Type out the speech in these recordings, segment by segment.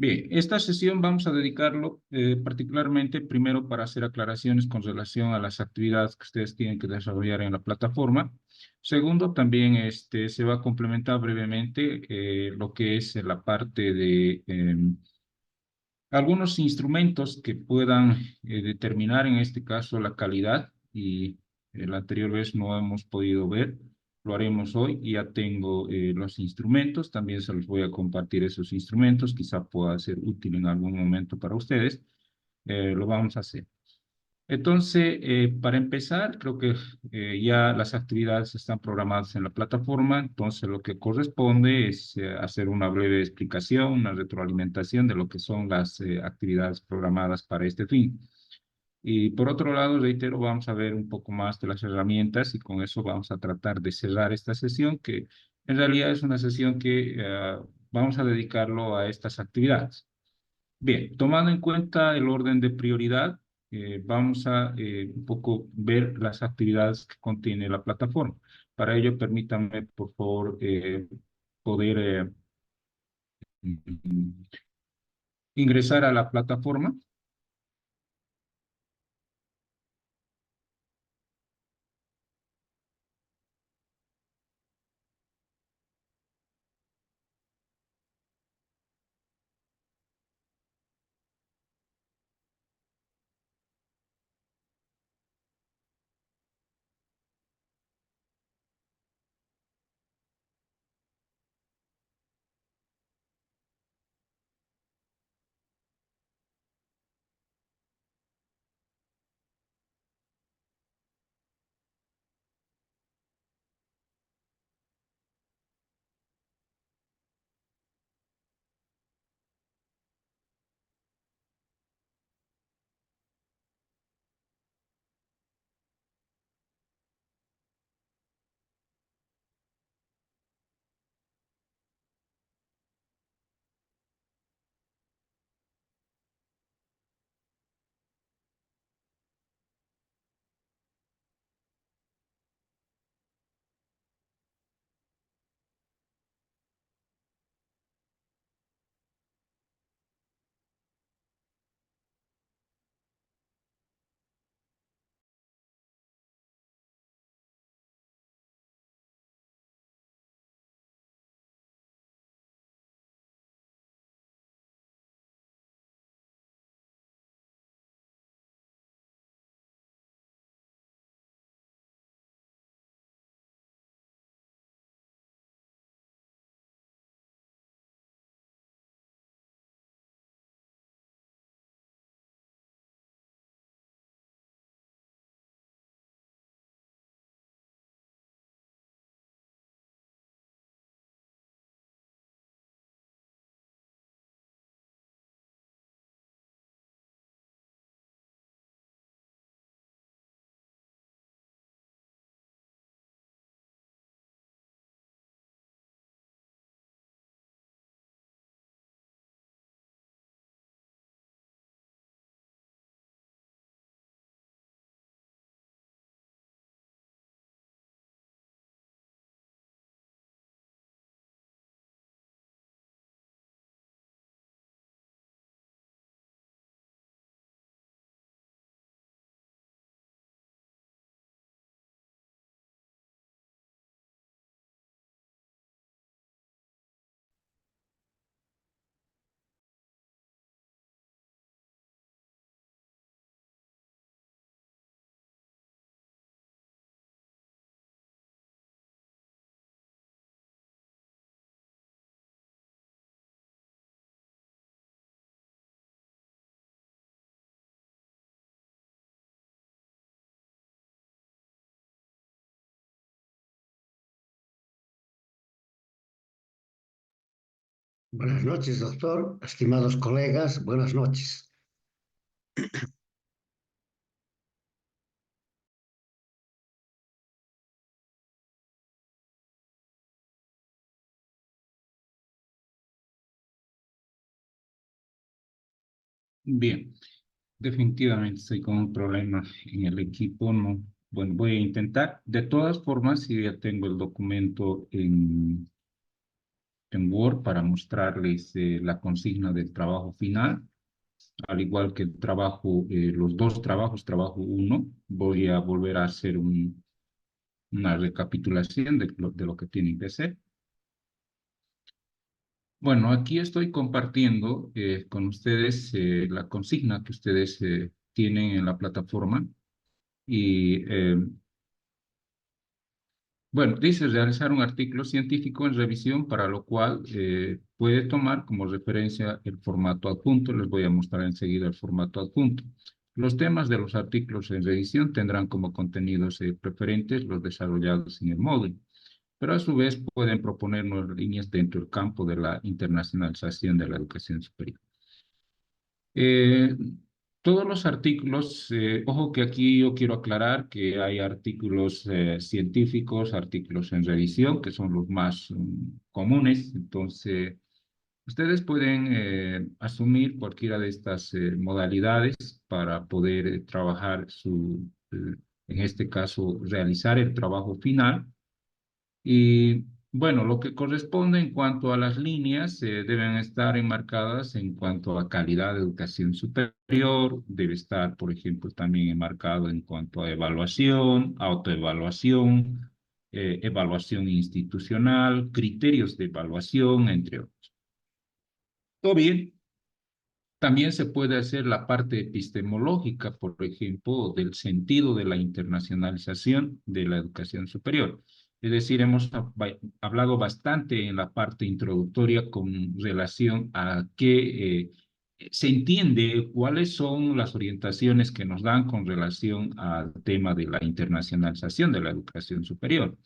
Bien, esta sesión vamos a dedicarlo particularmente primero para hacer aclaraciones con relación a las actividades que ustedes tienen que desarrollar en la plataforma. Segundo, también se va a complementar brevemente lo que es la parte de algunos instrumentos que puedan determinar en este caso la calidad y la anterior vez no hemos podido ver, lo haremos hoy y ya tengo los instrumentos, también se los voy a compartir esos instrumentos, quizá pueda ser útil en algún momento para ustedes, lo vamos a hacer. Entonces, para empezar, creo que ya las actividades están programadas en la plataforma, entonces lo que corresponde es hacer una breve explicación, una retroalimentación de lo que son las actividades programadas para este fin. Y por otro lado, reitero, vamos a ver un poco más de las herramientas y con eso vamos a tratar de cerrar esta sesión, que en realidad es una sesión que vamos a dedicarlo a estas actividades. Bien, tomando en cuenta el orden de prioridad, vamos a un poco ver las actividades que contiene la plataforma. Para ello, permítanme, por favor, poder mm, ingresar a la plataforma. Buenas noches, doctor. Estimados colegas, buenas noches. Bien, definitivamente estoy con un problema en el equipo. No, bueno, voy a intentar. De todas formas, si ya tengo el documento en Word para mostrarles la consigna del trabajo final, al igual que el trabajo, los dos trabajos, trabajo uno. Voy a volver a hacer una recapitulación de lo que tienen que hacer. Bueno, aquí estoy compartiendo con ustedes la consigna que ustedes tienen en la plataforma y bueno, dice realizar un artículo científico en revisión, para lo cual puede tomar como referencia el formato adjunto. Les voy a mostrar enseguida el formato adjunto. Los temas de los artículos en revisión tendrán como contenidos preferentes los desarrollados en el módulo, pero a su vez pueden proponer nuevas líneas dentro del campo de la internacionalización de la educación superior. Eh, Todos los artículos, ojo que aquí yo quiero aclarar que hay artículos científicos, artículos en revisión, que son los más comunes. Entonces, ustedes pueden asumir cualquiera de estas modalidades para poder trabajar en este caso, realizar el trabajo final. Y bueno, lo que corresponde en cuanto a las líneas deben estar enmarcadas en cuanto a calidad de educación superior, debe estar, por ejemplo, también enmarcado en cuanto a evaluación, autoevaluación, evaluación institucional, criterios de evaluación, entre otros. Todo bien. También se puede hacer la parte epistemológica, por ejemplo, del sentido de la internacionalización de la educación superior. Es decir, hemos hablado bastante en la parte introductoria con relación a qué se entiende cuáles son las orientaciones que nos dan con relación al tema de la internacionalización de la educación superior.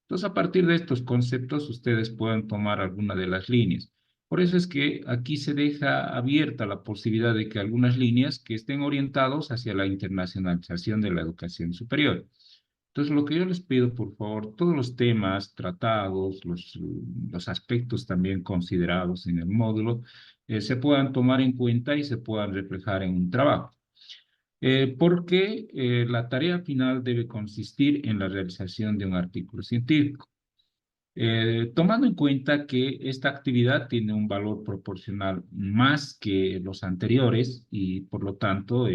Entonces, a partir de estos conceptos, ustedes pueden tomar alguna de las líneas. Por eso es que aquí se deja abierta la posibilidad de que algunas líneas que estén orientados hacia la internacionalización de la educación superior. Entonces, lo que yo les pido, por favor, todos los temas tratados, los aspectos también considerados en el módulo, se puedan tomar en cuenta y se puedan reflejar en un trabajo. Porque la tarea final debe consistir en la realización de un artículo científico. Tomando en cuenta que esta actividad tiene un valor proporcional más que los anteriores y por lo tanto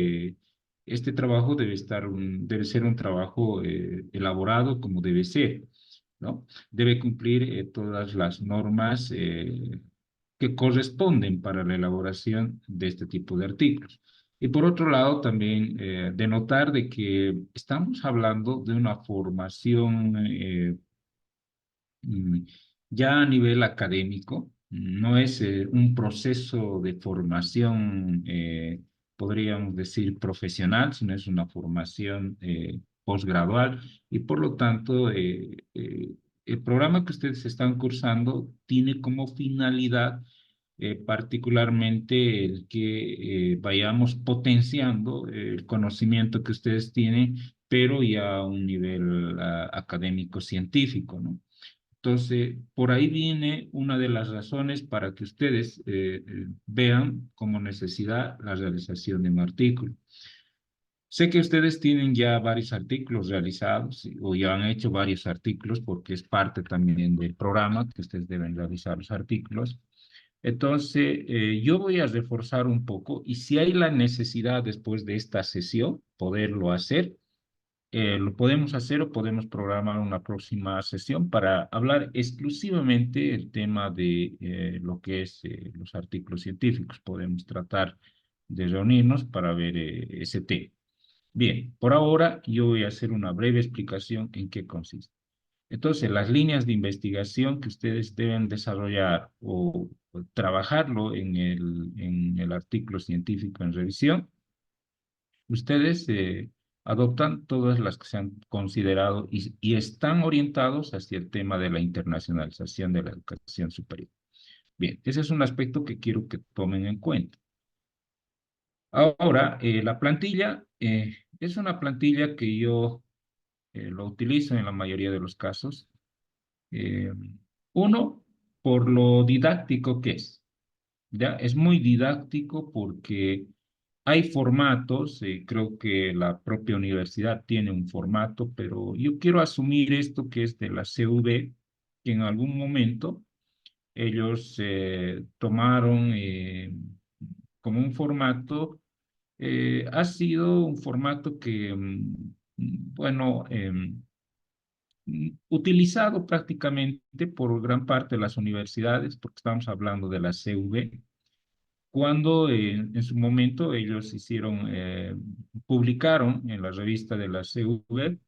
este trabajo debe ser un trabajo elaborado como debe ser, ¿no? Debe cumplir todas las normas que corresponden para la elaboración de este tipo de artículos. Y por otro lado, también denotar de que estamos hablando de una formación mm, ya a nivel académico. No es un proceso de formación, podríamos decir, profesional, sino es una formación posgradual y por lo tanto el programa que ustedes están cursando tiene como finalidad particularmente el que vayamos potenciando el conocimiento que ustedes tienen, pero ya a un nivel académico científico, ¿no? Entonces, por ahí viene una de las razones para que ustedes vean como necesidad la realización de un artículo. Sé que ustedes tienen ya varios artículos realizados o ya han hecho varios artículos porque es parte también del programa que ustedes deben realizar los artículos. Entonces, yo voy a reforzar un poco y si hay la necesidad después de esta sesión, poderlo hacer, lo podemos hacer o podemos programar una próxima sesión para hablar exclusivamente el tema de lo que es los artículos científicos. Podemos tratar de reunirnos para ver ese tema. Bien, por ahora yo voy a hacer una breve explicación en qué consiste. Entonces, las líneas de investigación que ustedes deben desarrollar o trabajarlo en el artículo científico en revisión, ustedes adoptan todas las que se han considerado y están orientados hacia el tema de la internacionalización de la educación superior. Bien, ese es un aspecto que quiero que tomen en cuenta. Ahora, la plantilla es una plantilla que yo lo utilizo en la mayoría de los casos. Eh, Uno, por lo didáctico que es. ¿Ya? Es muy didáctico porque hay formatos, creo que la propia universidad tiene un formato, pero yo quiero asumir esto que es de la CV, que en algún momento ellos tomaron como un formato, ha sido un formato que, bueno, utilizado prácticamente por gran parte de las universidades, porque estamos hablando de la CV, cuando en su momento ellos publicaron en la revista de la CV,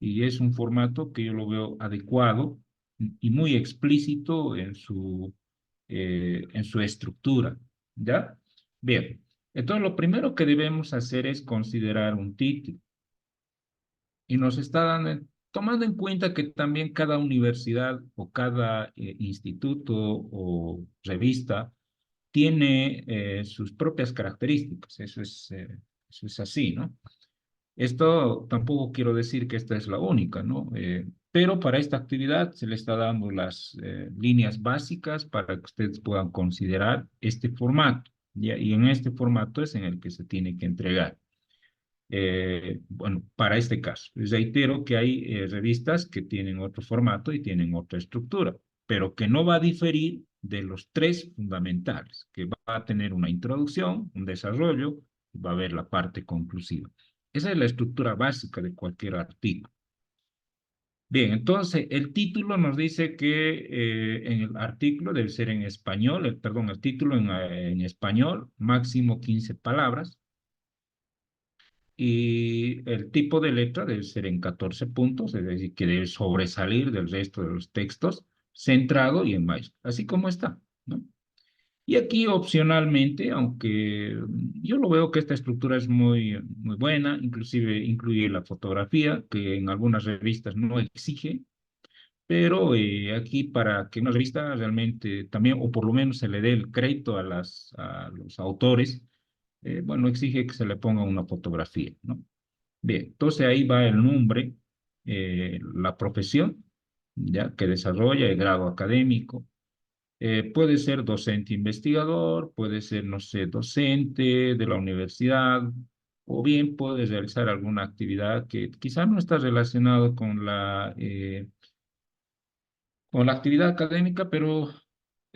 y es un formato que yo lo veo adecuado y muy explícito en su estructura, ¿ya? Bien, entonces lo primero que debemos hacer es considerar un título y nos está tomando en cuenta que también cada universidad o cada instituto o revista tiene sus propias características, eso es así, ¿no? Esto tampoco quiero decir que esta es la única, ¿no? Pero para esta actividad se le está dando las líneas básicas para que ustedes puedan considerar este formato, ¿ya? Y en este formato es en el que se tiene que entregar. Bueno, para este caso, les reitero que hay revistas que tienen otro formato y tienen otra estructura, pero que no va a diferir de los tres fundamentales, que va a tener una introducción, un desarrollo, y va a haber la parte conclusiva. Esa es la estructura básica de cualquier artículo. Bien, entonces el título nos dice que en el artículo debe ser en español, perdón, el título en español, máximo 15 palabras. Y el tipo de letra debe ser en 14 puntos, es decir, que debe sobresalir del resto de los textos, centrado y en mayúsculas, así como está, ¿no? Y aquí opcionalmente, aunque yo lo veo que esta estructura es muy buena, inclusive incluye la fotografía, que en algunas revistas no exige, pero aquí para que una revista realmente también, o por lo menos se le dé el crédito a los autores, bueno, exige que se le ponga una fotografía, ¿no? Bien, entonces ahí va el nombre, la profesión, ya que desarrolla el grado académico. Puede ser docente investigador, puede ser, no sé, docente de la universidad, o bien puede realizar alguna actividad que quizás no está relacionada con la actividad académica, pero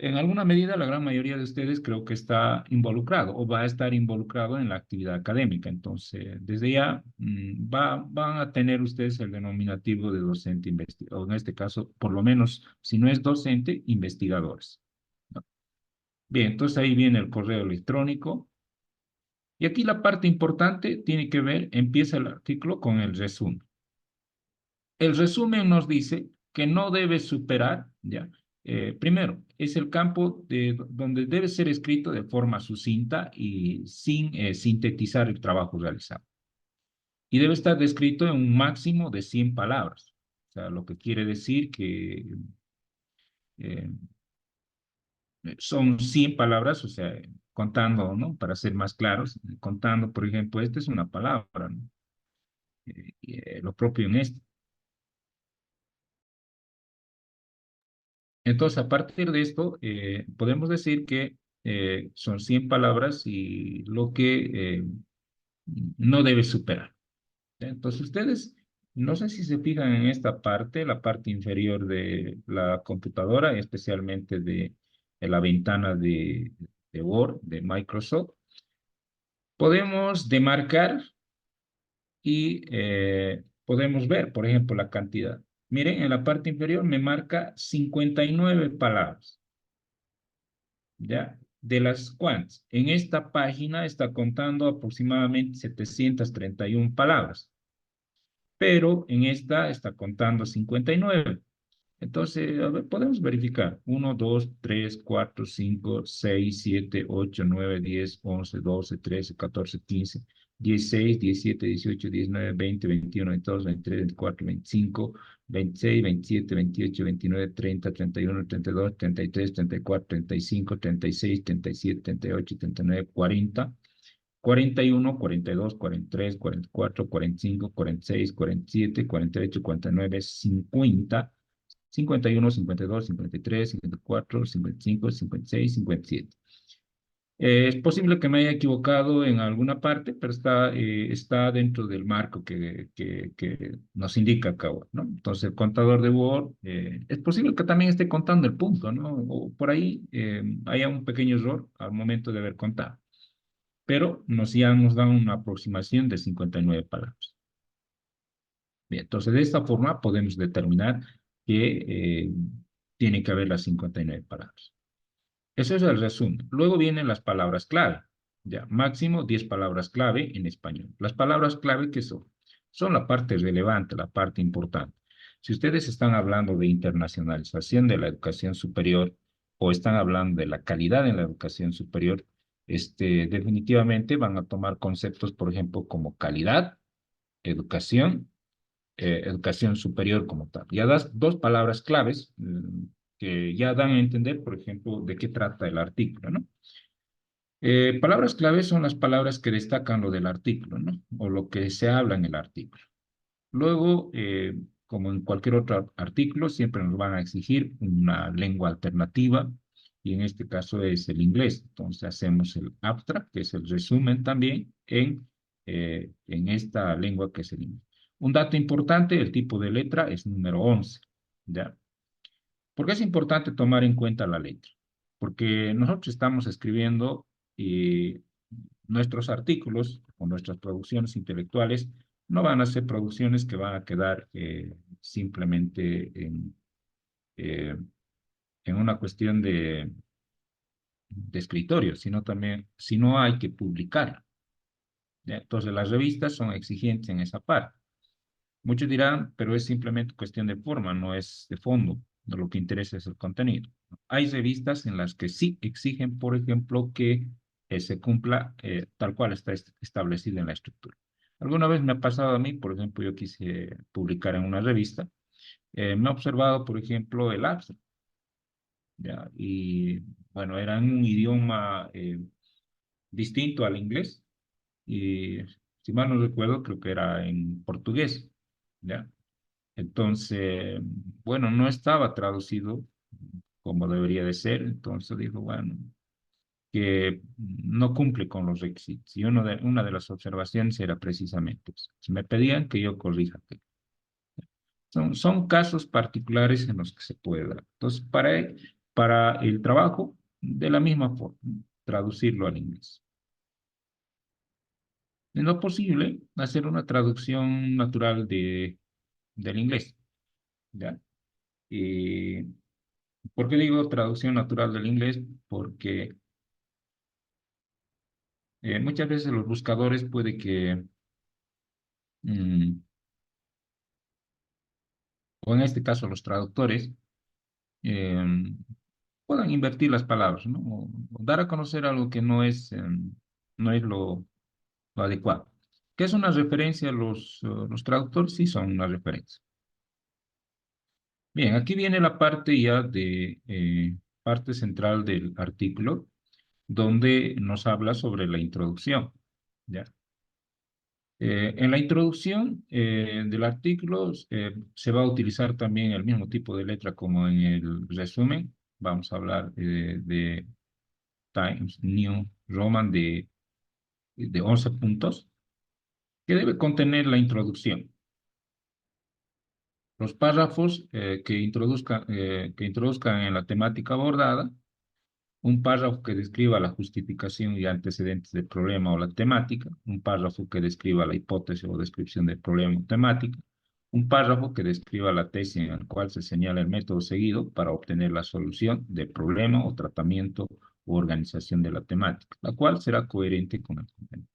en alguna medida la gran mayoría de ustedes creo que está involucrado o va a estar involucrado en la actividad académica. Entonces, desde ya van a tener ustedes el denominativo de docente investigador, en este caso, por lo menos, si no es docente, investigadores, ¿no? Bien, entonces ahí viene el correo electrónico. Y aquí la parte importante tiene que ver, empieza el artículo con el resumen. El resumen nos dice que no debe superar, ¿ya? Primero, es el campo donde debe ser escrito de forma sucinta y sin sintetizar el trabajo realizado. Y debe estar descrito en un máximo de 100 palabras. O sea, lo que quiere decir que eh, son 100 palabras, o sea, contando, ¿no? Para ser más claros, contando, por ejemplo, esta es una palabra, ¿no? Lo propio en este. Entonces, a partir de esto, podemos decir que son 100 palabras y lo que no debe superar, ¿ya? Entonces, ustedes, no sé si se fijan en esta parte, la parte inferior de la computadora, especialmente de la ventana de Word, de Microsoft, podemos demarcar y podemos ver, por ejemplo, la cantidad. Miren, en la parte inferior me marca 59 palabras. ¿Ya? De las cuantas, en esta página está contando aproximadamente 731 palabras, pero en esta está contando 59. Entonces, a ver, podemos verificar. 1, 2, 3, 4, 5, 6, 7, 8, 9, 10, 11, 12, 13, 14, 15, 16, 17, 18, 19, 20, 21, 22, 23, 24, 25, 26, 27, 28, 29, 30, 31, 32, 33, 34, 35, 36, 37, 38, 39, 40, 41, 42, 43, 44, 45, 46, 47, 48, 49, 50, 51, 52, 53, 54, 55, 56, 57. Es posible que me haya equivocado en alguna parte, pero está dentro del marco que nos indica acá, ¿no? Entonces, el contador de Word, es posible que también esté contando el punto, ¿no? O por ahí haya un pequeño error al momento de haber contado, pero ya nos dan una aproximación de 59 palabras. Bien, entonces de esta forma podemos determinar que tiene que haber las 59 palabras. Eso es el resumen. Luego vienen las palabras clave. Ya, máximo 10 palabras clave en español. Las palabras clave, ¿qué son? Son la parte relevante, la parte importante. Si ustedes están hablando de internacionalización de la educación superior o están hablando de la calidad en la educación superior, definitivamente van a tomar conceptos, por ejemplo, como calidad, educación, educación superior como tal. Ya das dos palabras claves que ya dan a entender, por ejemplo, de qué trata el artículo, ¿no? Palabras claves son las palabras que destacan lo del artículo, ¿no? O lo que se habla en el artículo. Luego, como en cualquier otro artículo, siempre nos van a exigir una lengua alternativa, y en este caso es el inglés. Entonces hacemos el abstract, que es el resumen también, en esta lengua que es el inglés. Un dato importante, el tipo de letra es número 11, ¿ya? ¿Por qué es importante tomar en cuenta la letra? Porque nosotros estamos escribiendo eh, nuestros artículos o nuestras producciones intelectuales no van a ser producciones que van a quedar simplemente eh, en una cuestión de escritorio, sino también, si no hay que publicar. ¿Ya? Entonces las revistas son exigentes en esa parte. Muchos dirán, pero es simplemente cuestión de forma, no es de fondo. No, lo que interesa es el contenido. Hay revistas en las que sí exigen, por ejemplo, que se cumpla tal cual está establecido en la estructura. Alguna vez me ha pasado a mí, por ejemplo, yo quise publicar en una revista, me ha observado, por ejemplo, el abstract, ¿ya? Y bueno, era en un idioma distinto al inglés, y si mal no recuerdo, creo que era en portugués, ¿ya? Entonces, bueno, no estaba traducido como debería de ser, entonces dijo, bueno, que no cumple con los requisitos. Y una de las observaciones era precisamente eso. Me pedían que yo corrija. Son casos particulares en los que se puede dar. Entonces, para el trabajo, de la misma forma, traducirlo al inglés. En lo posible, hacer una traducción natural del inglés, ¿ya? Y ¿por qué digo traducción natural del inglés? Porque muchas veces los buscadores puede que, mm, o en este caso los traductores, eh, puedan invertir las palabras, ¿no? O dar a conocer algo que no es lo adecuado. ¿Qué es una referencia? Los traductores sí son una referencia. Bien, aquí viene la parte ya de parte central del artículo, donde nos habla sobre la introducción, ¿ya? En la introducción del artículo se va a utilizar también el mismo tipo de letra como en el resumen. Vamos a hablar de Times New Roman de 11 puntos, que debe contener la introducción. Los párrafos que introduzcan en la temática abordada, un párrafo que describa la justificación y antecedentes del problema o la temática, un párrafo que describa la hipótesis o descripción del problema o temática, un párrafo que describa la tesis en el cual se señala el método seguido para obtener la solución del problema o tratamiento o organización de la temática, la cual será coherente con el contenido.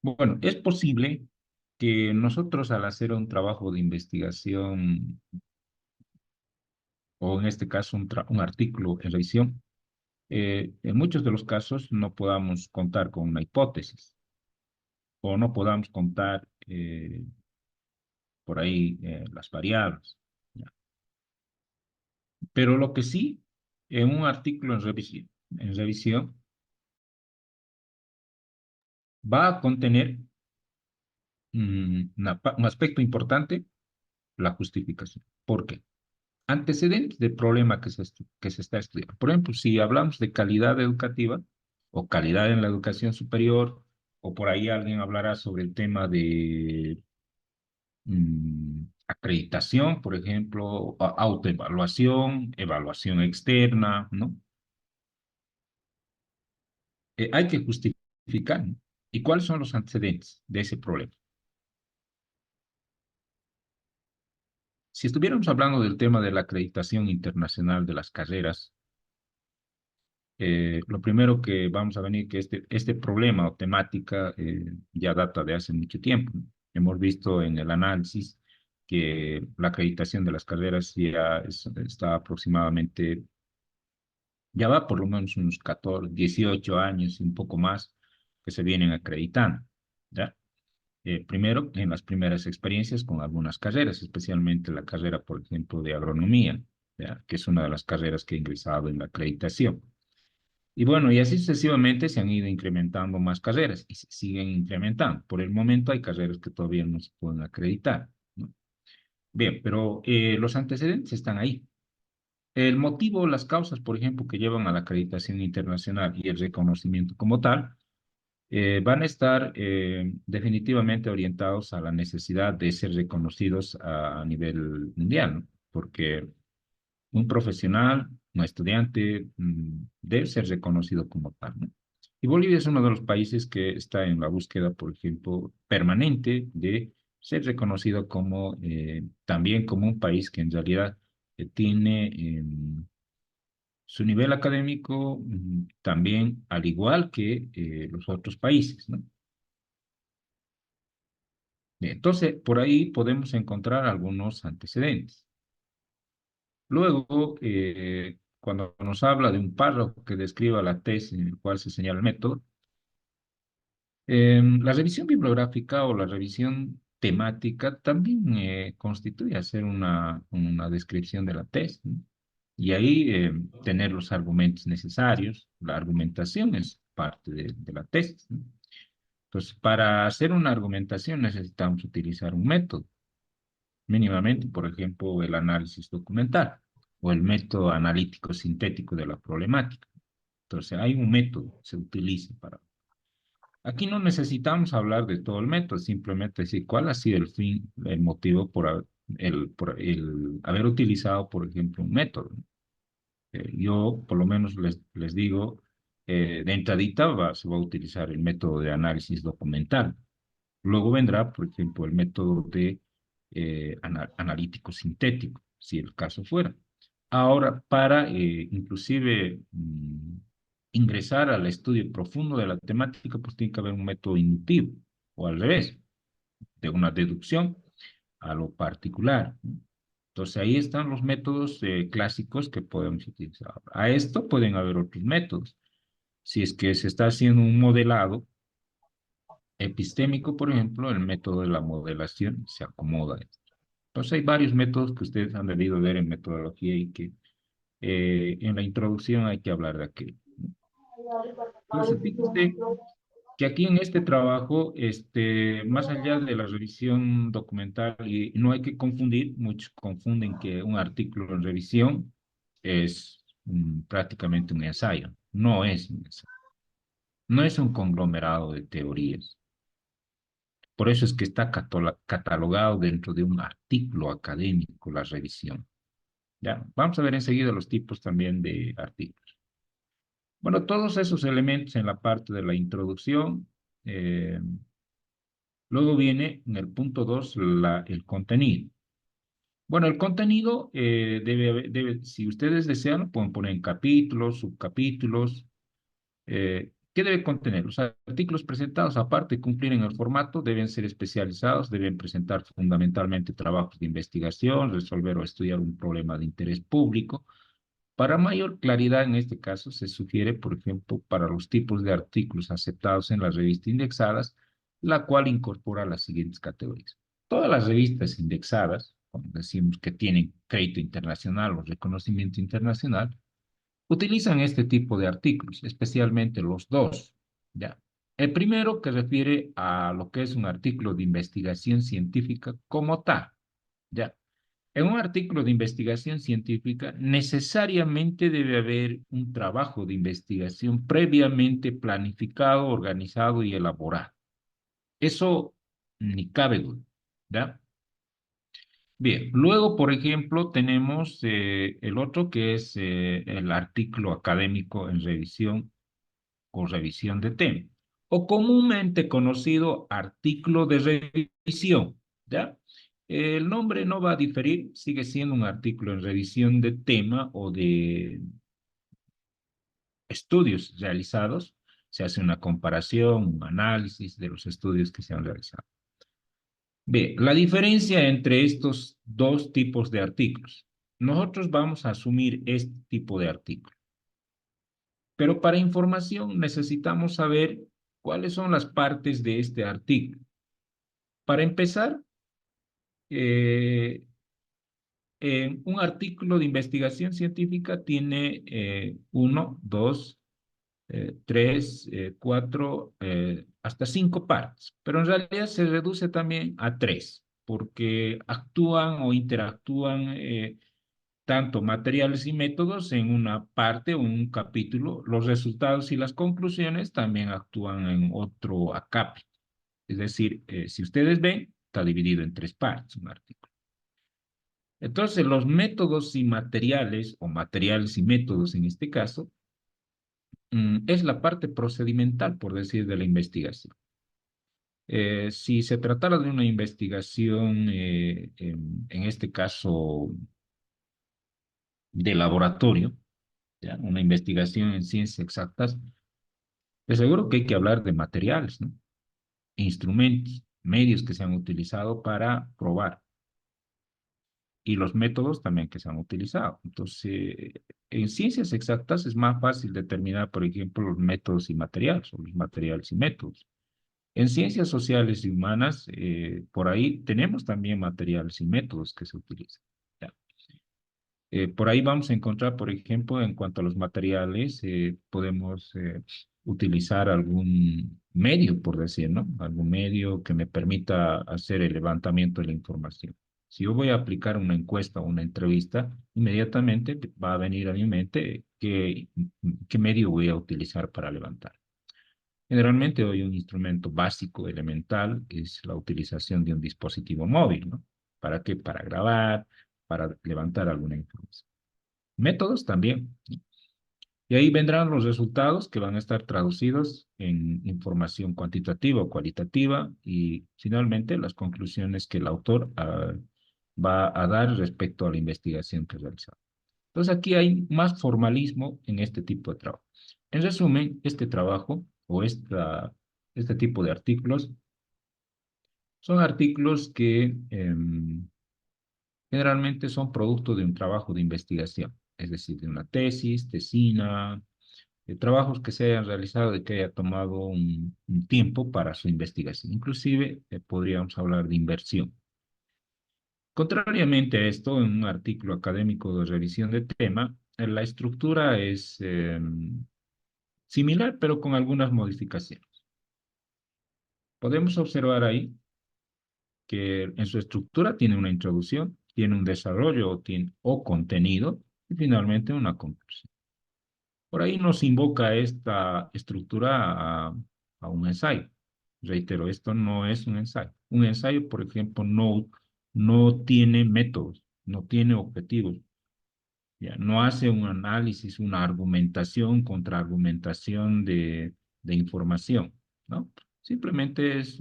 Bueno, es posible que nosotros al hacer un trabajo de investigación o en este caso un artículo en revisión, en muchos de los casos no podamos contar con una hipótesis o no podamos contar por ahí las variables, ¿ya? Pero lo que sí, en un artículo en revisión va a contener un aspecto importante, la justificación. ¿Por qué? Antecedentes del problema que se está estudiando. Por ejemplo, si hablamos de calidad educativa o calidad en la educación superior, o por ahí alguien hablará sobre el tema de acreditación, por ejemplo, autoevaluación, evaluación externa, ¿no? Hay que justificar, ¿no? ¿Y cuáles son los antecedentes de ese problema? Si estuviéramos hablando del tema de la acreditación internacional de las carreras, lo primero que vamos a venir que este problema o temática ya data de hace mucho tiempo, ¿no? Hemos visto en el análisis que la acreditación de las carreras ya está aproximadamente, ya va por lo menos unos 14, 18 años y un poco más que se vienen acreditando, ¿ya? Primero, en las primeras experiencias con algunas carreras, especialmente la carrera, por ejemplo, de agronomía, ¿ya? Que es una de las carreras que ha ingresado en la acreditación. Y bueno, y así sucesivamente se han ido incrementando más carreras y se siguen incrementando. Por el momento hay carreras que todavía no se pueden acreditar, ¿no? Bien, pero los antecedentes están ahí. El motivo, las causas, por ejemplo, que llevan a la acreditación internacional y el reconocimiento como tal, van a estar definitivamente orientados a la necesidad de ser reconocidos a nivel mundial, ¿no? Porque un profesional, un estudiante, debe ser reconocido como tal, ¿no? Y Bolivia es uno de los países que está en la búsqueda, por ejemplo, permanente de ser reconocido como también como un país que en realidad tiene su nivel académico también al igual que los otros países, ¿no? Bien, entonces, por ahí podemos encontrar algunos antecedentes. Luego, cuando nos habla de un párrafo que describa la tesis en el cual se señala el método, la revisión bibliográfica o la revisión temática también constituye hacer una descripción de la tesis, ¿no? Y ahí tener los argumentos necesarios. La argumentación es parte de la tesis, ¿no? Entonces, para hacer una argumentación necesitamos utilizar un método, mínimamente, por ejemplo, el análisis documental o el método analítico sintético de la problemática. Entonces, hay un método que se utiliza para... Aquí no necesitamos hablar de todo el método, simplemente decir cuál ha sido el fin, el motivo por el haber utilizado, por ejemplo, un método, ¿no? Yo, por lo menos, les digo, de entradita se va a utilizar el método de análisis documental. Luego vendrá, por ejemplo, el método de analítico sintético, si el caso fuera. Ahora, para inclusive ingresar al estudio profundo de la temática, pues tiene que haber un método inductivo, o al revés, de una deducción a lo particular, ¿no? Entonces ahí están los métodos clásicos que podemos utilizar. A esto pueden haber otros métodos. Si es que se está haciendo un modelado epistémico, por ejemplo, el método de la modelación se acomoda a esto. Entonces hay varios métodos que ustedes han debido ver en metodología y que en la introducción hay que hablar de aquello. Entonces, fíjense que aquí en este trabajo, más allá de la revisión documental, y no hay que confundir, muchos confunden que un artículo en revisión es prácticamente un ensayo. No es un ensayo. No es un conglomerado de teorías. Por eso es que está catalogado dentro de un artículo académico, la revisión. ¿Ya? Vamos a ver enseguida los tipos también de artículos. Bueno, todos esos elementos en la parte de la introducción. Luego viene en el punto 2 el contenido. Bueno, el contenido si ustedes desean, lo pueden poner en capítulos, subcapítulos. ¿Qué debe contener? Los artículos presentados, aparte de cumplir en el formato, deben ser especializados, deben presentar fundamentalmente trabajos de investigación, resolver o estudiar un problema de interés público. Para mayor claridad en este caso, se sugiere, por ejemplo, para los tipos de artículos aceptados en las revistas indexadas, la cual incorpora las siguientes categorías. Todas las revistas indexadas, como decimos que tienen crédito internacional o reconocimiento internacional, utilizan este tipo de artículos, especialmente los dos, ¿ya? El primero que refiere a lo que es un artículo de investigación científica como tal, ¿ya? En un artículo de investigación científica, necesariamente debe haber un trabajo de investigación previamente planificado, organizado y elaborado. Eso ni cabe duda, ¿ya? Bien, luego, por ejemplo, tenemos el otro que es el artículo académico en revisión o revisión de tema, o comúnmente conocido artículo de revisión, ¿ya? El nombre no va a diferir, sigue siendo un artículo en revisión de tema o de estudios realizados. Se hace una comparación, un análisis de los estudios que se han realizado. Bien, la diferencia entre estos dos tipos de artículos. Nosotros vamos a asumir este tipo de artículo. Pero para información necesitamos saber cuáles son las partes de este artículo. Para empezar, eh, un artículo de investigación científica tiene uno, dos, tres, cuatro, hasta cinco partes, pero en realidad se reduce también a tres, porque actúan o interactúan tanto materiales y métodos en una parte o en un capítulo. Los resultados y las conclusiones también actúan en otro acápite. Es decir, si ustedes ven, está dividido en tres partes un artículo. Entonces, los métodos y materiales, o materiales y métodos en este caso, es la parte procedimental, por decir, de la investigación. Si se tratara de una investigación, en este caso, de laboratorio, ¿ya? Una investigación en ciencias exactas, de seguro que hay que hablar de materiales, ¿no? Instrumentos, medios que se han utilizado para probar y los métodos también que se han utilizado. Entonces, en ciencias exactas es más fácil determinar, por ejemplo, los métodos y materiales, o los materiales y métodos. En ciencias sociales y humanas, por ahí tenemos también materiales y métodos que se utilizan. ¿Ya? Por ahí vamos a encontrar, por ejemplo, en cuanto a los materiales, podemos utilizar algún medio, por decir, ¿no? Algún medio que me permita hacer el levantamiento de la información. Si yo voy a aplicar una encuesta o una entrevista, inmediatamente va a venir a mi mente qué medio voy a utilizar para levantar. Generalmente hoy un instrumento básico, elemental, es la utilización de un dispositivo móvil, ¿no? ¿Para qué? Para grabar, para levantar alguna información. Métodos también. Y ahí vendrán los resultados que van a estar traducidos en información cuantitativa o cualitativa y finalmente las conclusiones que el autor va a dar respecto a la investigación que realizó. Entonces aquí hay más formalismo en este tipo de trabajo. En resumen, este trabajo o este tipo de artículos son artículos que generalmente son producto de un trabajo de investigación, es decir, de una tesis, tesina, de trabajos que se hayan realizado y que haya tomado un tiempo para su investigación. Inclusive podríamos hablar de inversión. Contrariamente a esto, en un artículo académico de revisión de tema, la estructura es similar, pero con algunas modificaciones. Podemos observar ahí que en su estructura tiene una introducción, tiene un desarrollo o contenido y finalmente una conclusión. Por ahí nos invoca esta estructura a un ensayo. Reitero, esto no es un ensayo. Un ensayo, por ejemplo, no tiene métodos, no tiene objetivos. Ya, no hace un análisis, una argumentación, contraargumentación de información, ¿no? Simplemente es,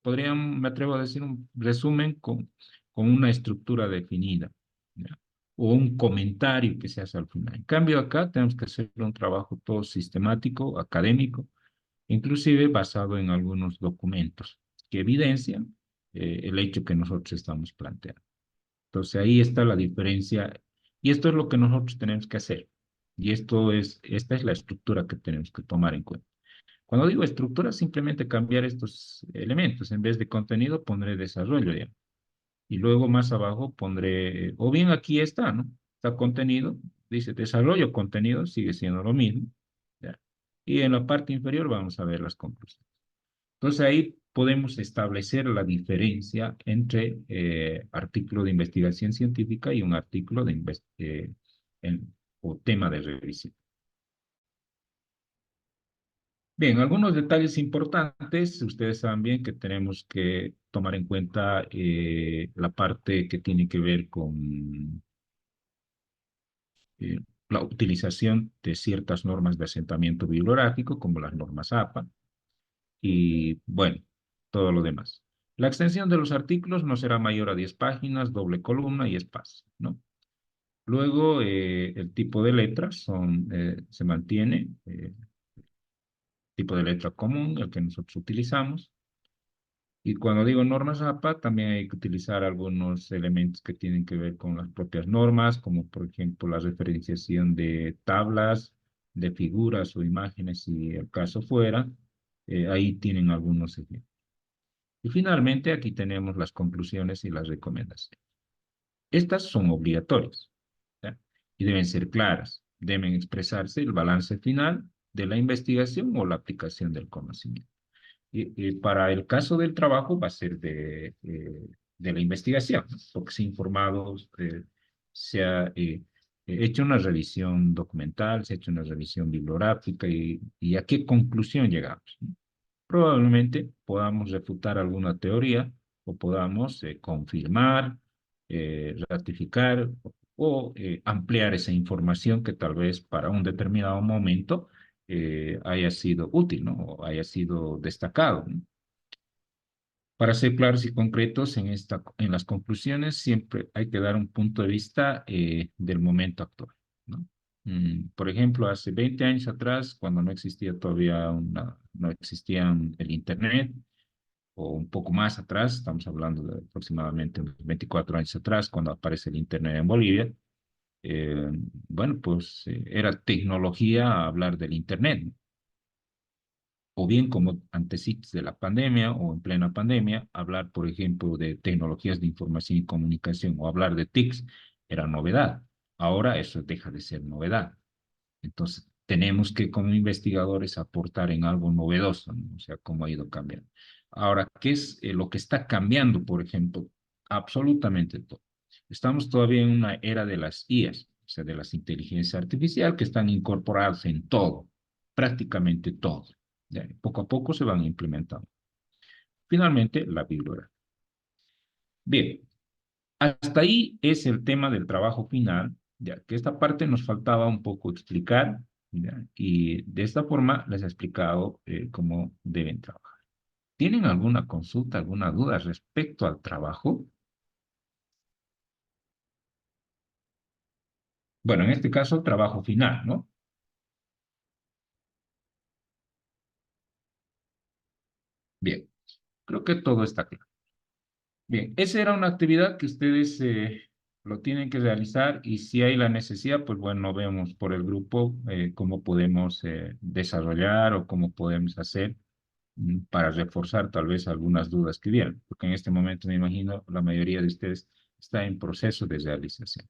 me atrevo a decir, un resumen con una estructura definida, ¿ya? O un comentario que se hace al final. En cambio, acá tenemos que hacer un trabajo todo sistemático, académico, inclusive basado en algunos documentos que evidencian el hecho que nosotros estamos planteando. Entonces ahí está la diferencia y esto es lo que nosotros tenemos que hacer. Y esta es la estructura que tenemos que tomar en cuenta. Cuando digo estructura, simplemente cambiar estos elementos. En vez de contenido, pondré desarrollo ya. Y luego más abajo pondré, o bien aquí está, ¿no? Está contenido, dice desarrollo contenido, sigue siendo lo mismo. ¿Ya? Y en la parte inferior vamos a ver las conclusiones. Entonces ahí podemos establecer la diferencia entre artículo de investigación científica y un artículo de o tema de revisión. Bien, algunos detalles importantes. Ustedes saben bien que tenemos que tomar en cuenta la parte que tiene que ver con eh, la utilización de ciertas normas de asentamiento bibliográfico, como las normas APA, y bueno, todo lo demás. La extensión de los artículos no será mayor a 10 páginas, doble columna y espacio, ¿no? Luego, el tipo de letras se mantiene, tipo de letra común, el que nosotros utilizamos. Y cuando digo normas APA, también hay que utilizar algunos elementos que tienen que ver con las propias normas, como por ejemplo la referenciación de tablas, de figuras o imágenes, si el caso fuera. Ahí tienen algunos ejemplos. Y finalmente, aquí tenemos las conclusiones y las recomendaciones. Estas son obligatorias, ¿ya? Y deben ser claras. Deben expresarse el balance final de la investigación o la aplicación del conocimiento. Y para el caso del trabajo va a ser de la investigación, ¿no? Porque se ha informado, se ha hecho una revisión documental, se ha hecho una revisión bibliográfica y a qué conclusión llegamos, ¿no? Probablemente podamos refutar alguna teoría o podamos confirmar, ratificar o ampliar esa información que tal vez para un determinado momento haya sido útil, ¿no? O haya sido destacado, ¿no? Para ser claros y concretos en las conclusiones, siempre hay que dar un punto de vista del momento actual, ¿no? Por ejemplo, hace 20 años atrás, cuando no existía todavía no existía el Internet, o un poco más atrás, estamos hablando de aproximadamente unos 24 años atrás, cuando aparece el Internet en Bolivia, eh, bueno, pues era tecnología hablar del Internet, ¿no? O bien como antecitos de la pandemia o en plena pandemia, hablar, por ejemplo, de tecnologías de información y comunicación o hablar de TICs era novedad. Ahora eso deja de ser novedad. Entonces, tenemos que como investigadores aportar en algo novedoso, ¿no? O sea, cómo ha ido cambiando. Ahora, ¿qué es lo que está cambiando, por ejemplo? Absolutamente todo. Estamos todavía en una era de las IAs, o sea, de las inteligencias artificiales que están incorporadas en todo, prácticamente todo. ¿Ya? Poco a poco se van implementando. Finalmente, la bibliografía. Bien, hasta ahí es el tema del trabajo final, ya que esta parte nos faltaba un poco explicar, ¿ya? Y de esta forma les he explicado cómo deben trabajar. ¿Tienen alguna consulta, alguna duda respecto al trabajo? Bueno, en este caso, trabajo final, ¿no? Bien, creo que todo está claro. Bien, esa era una actividad que ustedes lo tienen que realizar y si hay la necesidad, pues bueno, vemos por el grupo cómo podemos desarrollar o cómo podemos hacer para reforzar tal vez algunas dudas que vieron, porque en este momento me imagino la mayoría de ustedes está en proceso de realización.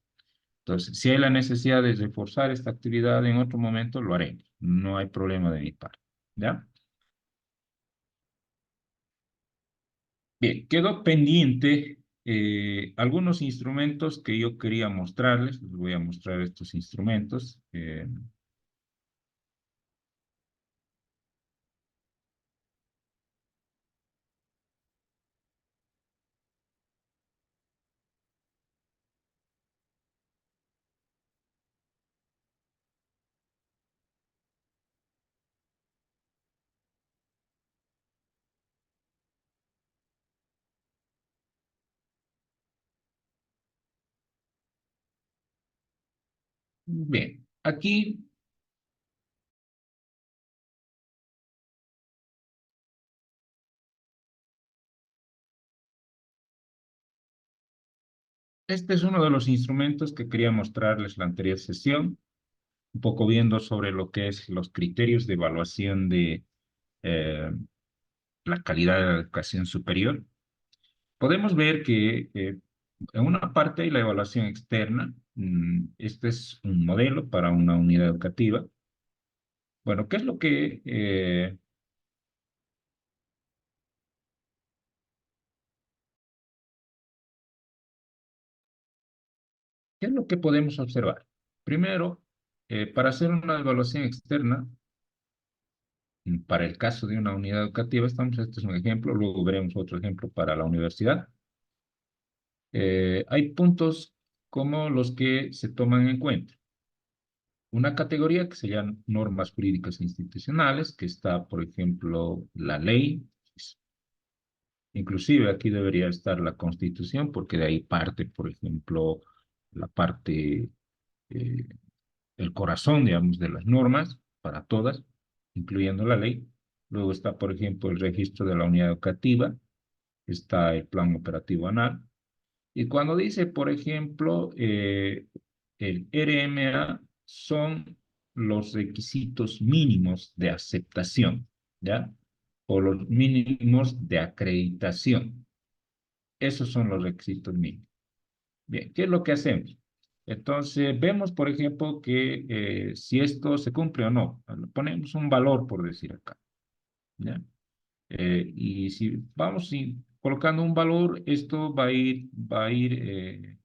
Entonces, si hay la necesidad de reforzar esta actividad en otro momento, lo haremos. No hay problema de mi parte. ¿Ya? Bien, quedó pendiente algunos instrumentos que yo quería mostrarles. Les voy a mostrar estos instrumentos. Bien, aquí este es uno de los instrumentos que quería mostrarles la anterior sesión, un poco viendo sobre lo que es los criterios de evaluación de eh, la calidad de la educación superior. Podemos ver que en una parte hay la evaluación externa. Este es un modelo para una unidad educativa. Bueno, ¿qué es lo que ¿Qué es lo que podemos observar? Primero, para hacer una evaluación externa, para el caso de una unidad educativa, este es un ejemplo, luego veremos otro ejemplo para la universidad. Hay puntos como los que se toman en cuenta. Una categoría que se llama normas jurídicas e institucionales, que está, por ejemplo, la ley. Inclusive aquí debería estar la Constitución, porque de ahí parte, por ejemplo, la parte, eh, el corazón, digamos, de las normas para todas, incluyendo la ley. Luego está, por ejemplo, el registro de la unidad educativa, está el plan operativo anual. Y cuando dice, por ejemplo, el RMA son los requisitos mínimos de aceptación, ¿ya? O los mínimos de acreditación. Esos son los requisitos mínimos. Bien, ¿qué es lo que hacemos? Entonces, vemos, por ejemplo, que si esto se cumple o no. Ponemos un valor, por decir acá, ¿ya? Y si vamos colocando un valor, esto va a ir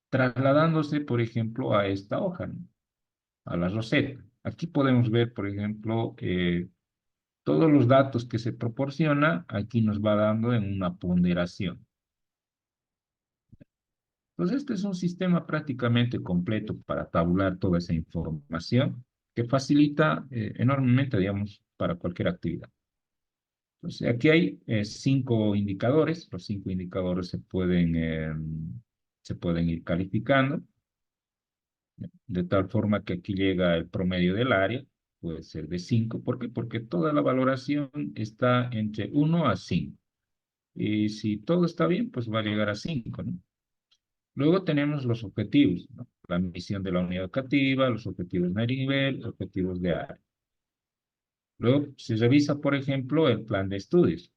trasladándose, por ejemplo, a esta hoja, ¿no? A la roseta. Aquí podemos ver, por ejemplo, todos los datos que se proporciona, aquí nos va dando en una ponderación. Entonces, este es un sistema prácticamente completo para tabular toda esa información que facilita enormemente, digamos, para cualquier actividad. Entonces, aquí hay 5 indicadores. Los 5 indicadores se pueden ir calificando, de tal forma que aquí llega el promedio del área, puede ser de 5. ¿Por qué? Porque toda la valoración está entre 1 a 5. Y si todo está bien, pues va a llegar a 5, ¿no? Luego tenemos los objetivos, ¿no? La misión de la unidad educativa, los objetivos de nivel, objetivos de área. Luego se revisa, por ejemplo, el plan de estudios.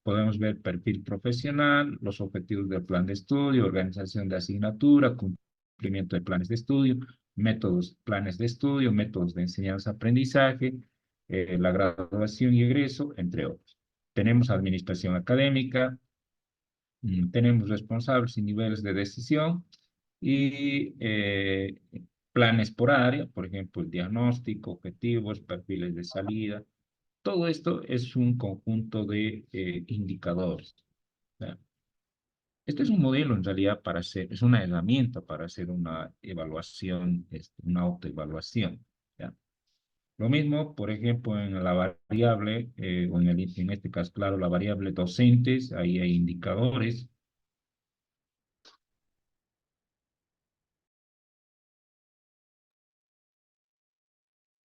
Podemos ver perfil profesional, los objetivos del plan de estudio, organización de asignatura, cumplimiento de planes de estudio, métodos, planes de estudio, métodos de enseñanza-aprendizaje, la graduación y egreso, entre otros. Tenemos administración académica, tenemos responsables y niveles de decisión y planes por área, por ejemplo, el diagnóstico, objetivos, perfiles de salida. Todo esto es un conjunto de indicadores, ¿ya? Este es un modelo en realidad para hacer, es una herramienta para hacer una evaluación, una autoevaluación, ¿ya? Lo mismo, por ejemplo, en la variable, o en este caso, claro, la variable docentes, ahí hay indicadores.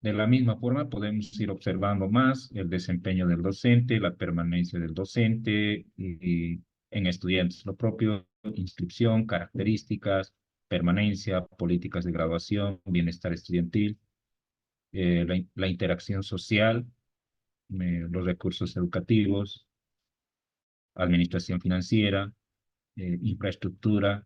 De la misma forma, podemos ir observando más el desempeño del docente, la permanencia del docente y en estudiantes, lo propio, inscripción, características, permanencia, políticas de graduación, bienestar estudiantil, la interacción social, los recursos educativos, administración financiera, infraestructura.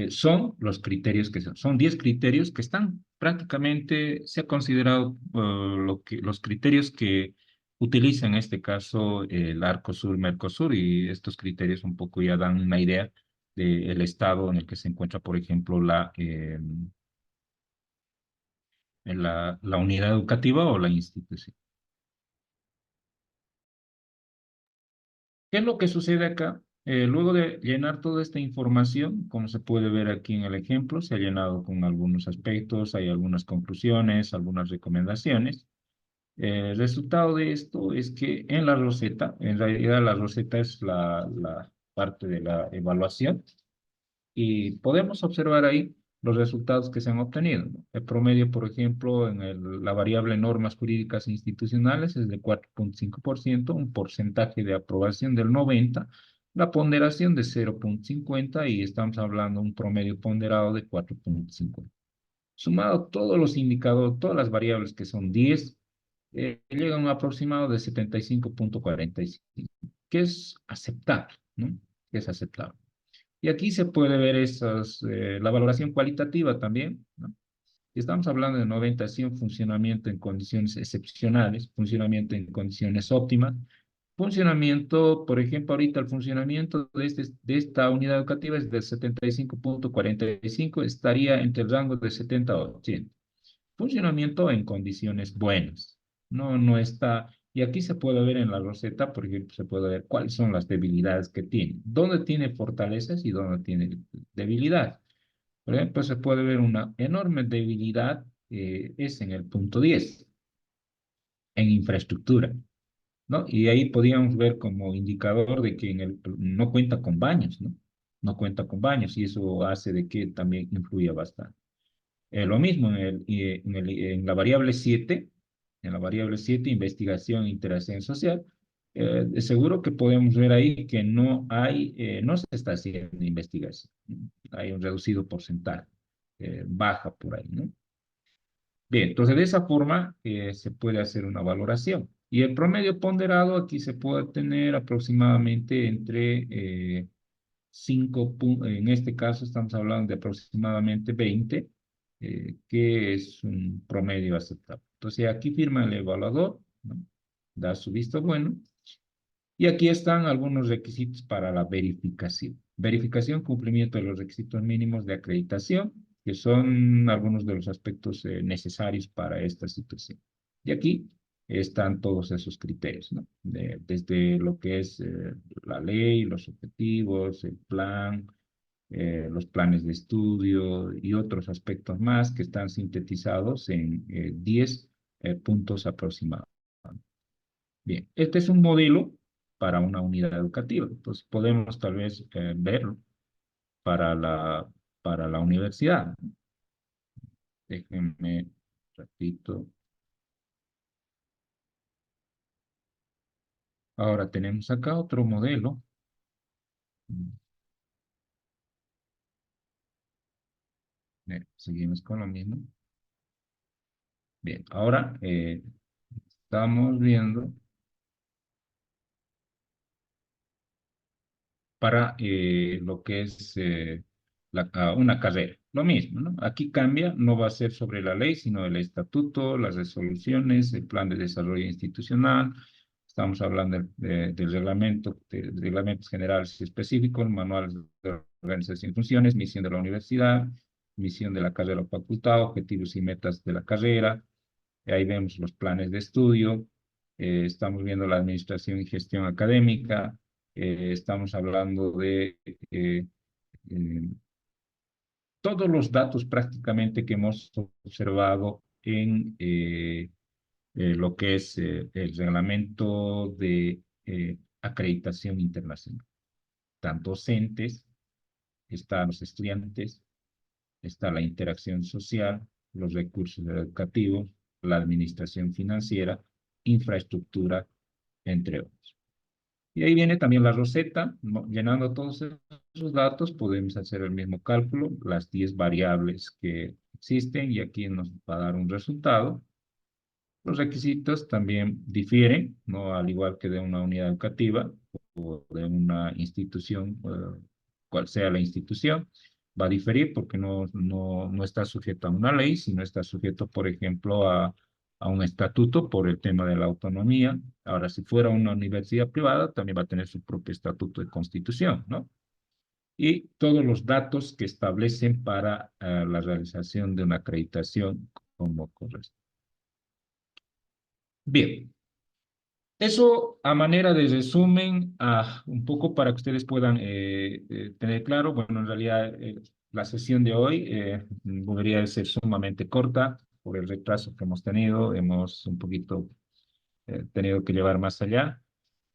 Son los criterios son 10 criterios que están prácticamente, se ha considerado los criterios que utiliza en este caso el Arcosur-Mercosur, y estos criterios un poco ya dan una idea del estado en el que se encuentra, por ejemplo, la unidad educativa o la institución. ¿Qué es lo que sucede acá? Luego de llenar toda esta información, como se puede ver aquí en el ejemplo, se ha llenado con algunos aspectos, hay algunas conclusiones, algunas recomendaciones. El resultado de esto es que en la roseta, en realidad la roseta es la parte de la evaluación, y podemos observar ahí los resultados que se han obtenido, ¿no? El promedio, por ejemplo, en la variable normas jurídicas e institucionales es de 4,5%, un porcentaje de aprobación del 90%, la ponderación de 0,50 y estamos hablando de un promedio ponderado de 4,50. Sumado todos los indicadores, todas las variables que son 10, llega a un aproximado de 75,45, que es aceptable, ¿no? Que es aceptable. Y aquí se puede ver la valoración cualitativa también, ¿no? Estamos hablando de 90 a 100, funcionamiento en condiciones excepcionales, funcionamiento en condiciones óptimas, Funcionamiento, por ejemplo, ahorita el funcionamiento de esta unidad educativa es de 75,45, estaría entre el rango de 70 a 80. Funcionamiento en condiciones buenas. No está, y aquí se puede ver en la roseta, por ejemplo, se puede ver cuáles son las debilidades que tiene, dónde tiene fortalezas y dónde tiene debilidad. Por ejemplo, se puede ver una enorme debilidad, es en el punto 10 en infraestructura, ¿no? Y ahí podíamos ver como indicador de que no cuenta con baños, ¿no? No cuenta con baños y eso hace de que también influya bastante. Lo mismo en la variable 7, en la variable 7, investigación e interacción social, de seguro que podemos ver ahí que no se está haciendo investigación. Hay un reducido porcentaje, baja por ahí, ¿no? Bien, entonces de esa forma se puede hacer una valoración. Y el promedio ponderado aquí se puede tener aproximadamente entre 5 puntos, en este caso estamos hablando de aproximadamente 20, que es un promedio aceptable. Entonces aquí firma el evaluador, ¿no? Da su visto bueno, y aquí están algunos requisitos para la verificación. Verificación, cumplimiento de los requisitos mínimos de acreditación, que son algunos de los aspectos necesarios para esta situación. Y aquí están todos esos criterios, ¿no? Desde lo que es la ley, los objetivos, el plan, los planes de estudio y otros aspectos más que están sintetizados en 10 puntos aproximados. Bien, este es un modelo para una unidad educativa. Entonces podemos tal vez verlo para para la universidad. Déjenme un ratito. Ahora tenemos acá otro modelo. Bien, seguimos con lo mismo. Bien, ahora estamos viendo para lo que es una carrera. Lo mismo, ¿no? Aquí cambia, no va a ser sobre la ley, sino el estatuto, las resoluciones, el plan de desarrollo institucional. Estamos hablando del reglamento, de reglamentos generales y específicos, manuales de organización y funciones, misión de la universidad, misión de la carrera o facultad, objetivos y metas de la carrera. Ahí vemos los planes de estudio, estamos viendo la administración y gestión académica, estamos hablando de eh, todos los datos prácticamente que hemos observado en lo que es el reglamento de acreditación internacional. Están docentes, están los estudiantes, está la interacción social, los recursos educativos, la administración financiera, infraestructura, entre otros. Y ahí viene también la roseta, ¿no? Llenando todos esos datos podemos hacer el mismo cálculo, las 10 variables que existen y aquí nos va a dar un resultado. Los requisitos también difieren, ¿no? Al igual que de una unidad educativa o de una institución, cual sea la institución, va a diferir porque no está sujeto a una ley, sino está sujeto, por ejemplo, a un estatuto por el tema de la autonomía. Ahora, si fuera una universidad privada, también va a tener su propio estatuto de constitución, ¿no? Y todos los datos que establecen para la realización de una acreditación como corresponde. Bien, eso a manera de resumen, un poco para que ustedes puedan tener claro, bueno, en realidad la sesión de hoy debería ser sumamente corta por el retraso que hemos tenido, hemos un poquito tenido que llevar más allá.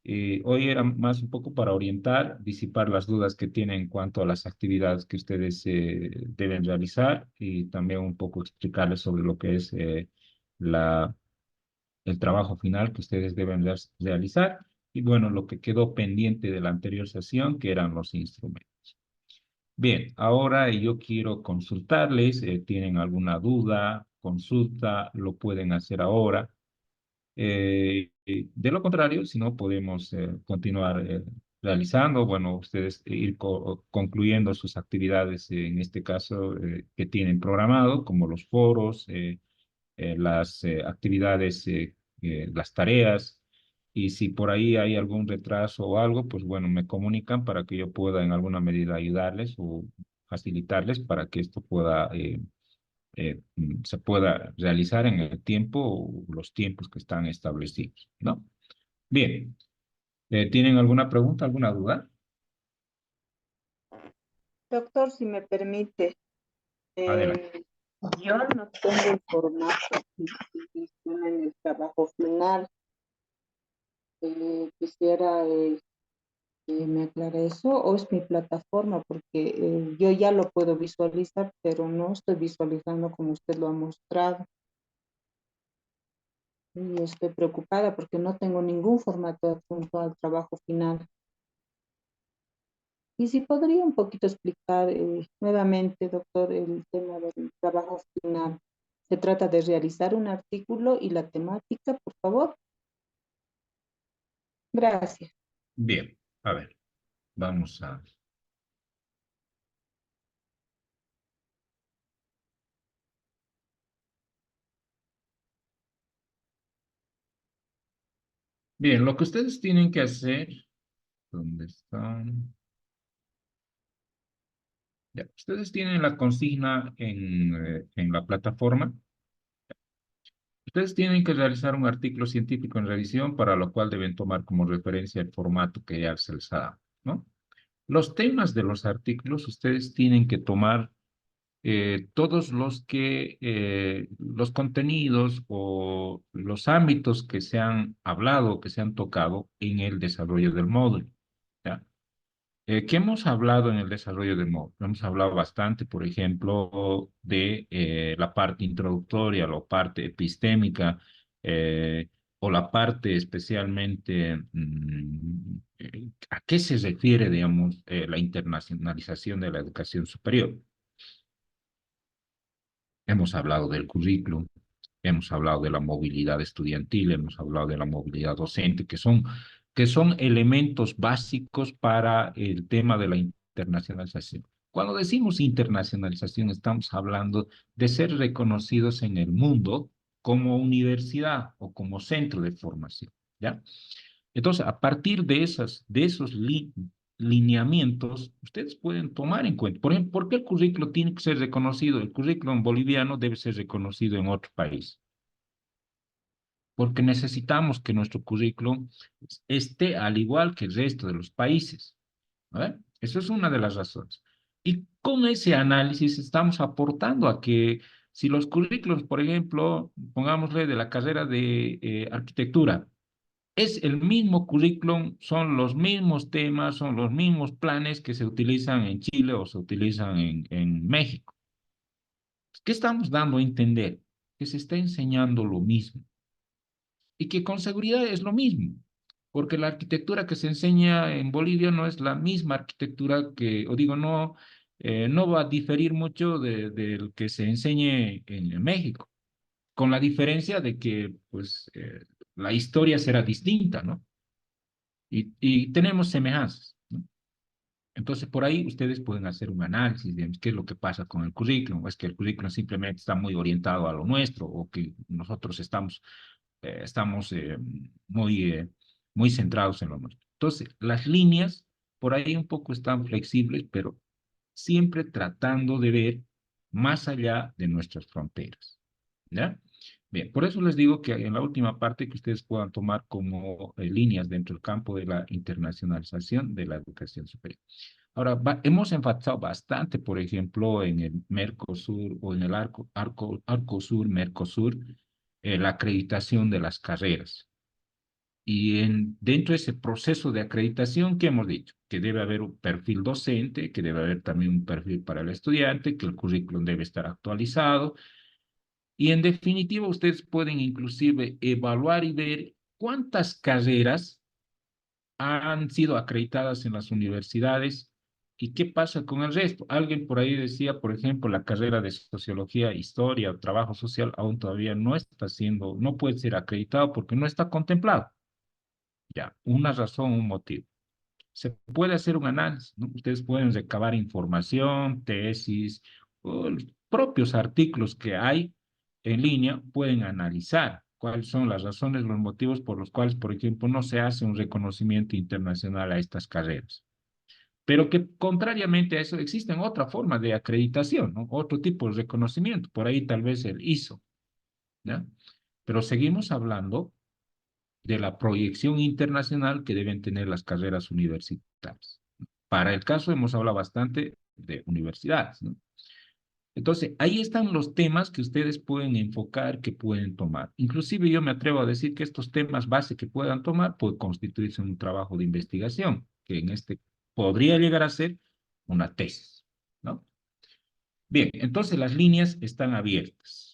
Hoy era más un poco para orientar, disipar las dudas que tienen en cuanto a las actividades que ustedes deben realizar y también un poco explicarles sobre lo que es la el trabajo final que ustedes deben realizar y bueno, lo que quedó pendiente de la anterior sesión, que eran los instrumentos. Bien, ahora yo quiero consultarles, tienen alguna duda, consulta, lo pueden hacer ahora. De lo contrario, si no, podemos continuar realizando, bueno, ustedes ir concluyendo sus actividades, en este caso, que tienen programado, como los foros, las actividades, las tareas. y si por ahí hay algún retraso o algo, pues bueno, me comunican para que yo pueda en alguna medida ayudarles o facilitarles para que esto pueda, se pueda realizar en el tiempo o los tiempos que están establecidos, ¿no? Bien, ¿tienen alguna pregunta, alguna duda? Doctor, si me permite, Adelante. eh, yo no tengo el formato que menciona en el trabajo final. Quisiera que me aclare eso, o es mi plataforma, porque yo ya lo puedo visualizar, pero no estoy visualizando como usted lo ha mostrado. Y estoy preocupada porque no tengo ningún formato adjunto al trabajo final. Y si podría un poquito explicar nuevamente, doctor, el tema del trabajo final. Se trata de realizar un artículo y la temática, por favor. Gracias. Bien, a ver, vamos a... Bien, lo que ustedes tienen que hacer, ¿dónde están? Ya, ustedes tienen la consigna en la plataforma. Ustedes tienen que realizar un artículo científico en revisión, para lo cual deben tomar como referencia el formato que ya se les ha dado, ¿no? Los temas de los artículos, ustedes tienen que tomar todos los contenidos o los ámbitos que se han hablado, que se han tocado en el desarrollo del módulo, ¿ya? ¿Qué hemos hablado en el desarrollo del módulo? Hemos hablado bastante, por ejemplo, de la parte introductoria, la parte epistémica, eh, o la parte especialmente, ¿a qué se refiere, digamos, la internacionalización de la educación superior? Hemos hablado del currículum, hemos hablado de la movilidad estudiantil, hemos hablado de la movilidad docente, que son elementos básicos para el tema de la internacionalización. Cuando decimos internacionalización, estamos hablando de ser reconocidos en el mundo como universidad o como centro de formación, ¿ya? Entonces, a partir de esos lineamientos, ustedes pueden tomar en cuenta. Por ejemplo, ¿por qué el currículo tiene que ser reconocido? El currículum boliviano debe ser reconocido en otro país, porque necesitamos que nuestro currículum esté al igual que el resto de los países. ¿Vale? Eso es una de las razones. Y con ese análisis estamos aportando a que si los currículos, por ejemplo, pongámosle de la carrera de arquitectura, es el mismo currículum, son los mismos temas, son los mismos planes que se utilizan en Chile o se utilizan en México. ¿Qué estamos dando a entender? Que se está enseñando lo mismo y que con seguridad es lo mismo, porque la arquitectura que se enseña en Bolivia no es la misma arquitectura que, o digo, no, no va a diferir mucho del que se enseñe en México, con la diferencia de que, pues, la historia será distinta, ¿no? Y tenemos semejanzas, ¿no? Entonces, por ahí ustedes pueden hacer un análisis de qué es lo que pasa con el currículum, o es que el currículum simplemente está muy orientado a lo nuestro, o que nosotros estamos muy centrados en lo nuestro. Entonces, las líneas por ahí un poco están flexibles, pero siempre tratando de ver más allá de nuestras fronteras, ¿ya? Bien, por eso les digo que en la última parte que ustedes puedan tomar como líneas dentro del campo de la internacionalización de la educación superior. Ahora, hemos enfatizado bastante, por ejemplo, en el Mercosur o en el Arco Sur, Mercosur, la acreditación de las carreras. Y dentro de ese proceso de acreditación, ¿qué hemos dicho? Que debe haber un perfil docente, que debe haber también un perfil para el estudiante, que el currículum debe estar actualizado. Y en definitiva, ustedes pueden inclusive evaluar y ver cuántas carreras han sido acreditadas en las universidades y qué pasa con el resto. Alguien por ahí decía, por ejemplo, la carrera de sociología, historia o trabajo social aún todavía no está siendo, no puede ser acreditado porque no está contemplado. Ya, una razón, un motivo. Se puede hacer un análisis, ¿no? Ustedes pueden recabar información, tesis, o los propios artículos que hay en línea, pueden analizar ¿Cuáles son las razones, los motivos por los cuales, por ejemplo, no se hace un reconocimiento internacional a estas carreras? Pero que contrariamente a eso existen otra forma de acreditación, ¿no? Otro tipo de reconocimiento, por ahí tal vez el ISO, ¿ya? Pero seguimos hablando de la proyección internacional que deben tener las carreras universitarias. Para el caso hemos hablado bastante de universidades, ¿no? Entonces, ahí están los temas que ustedes pueden enfocar, que pueden tomar. Inclusive yo me atrevo a decir que estos temas base que puedan tomar puede constituirse un trabajo de investigación, que en este podría llegar a ser una tesis, ¿no? Bien, entonces las líneas están abiertas.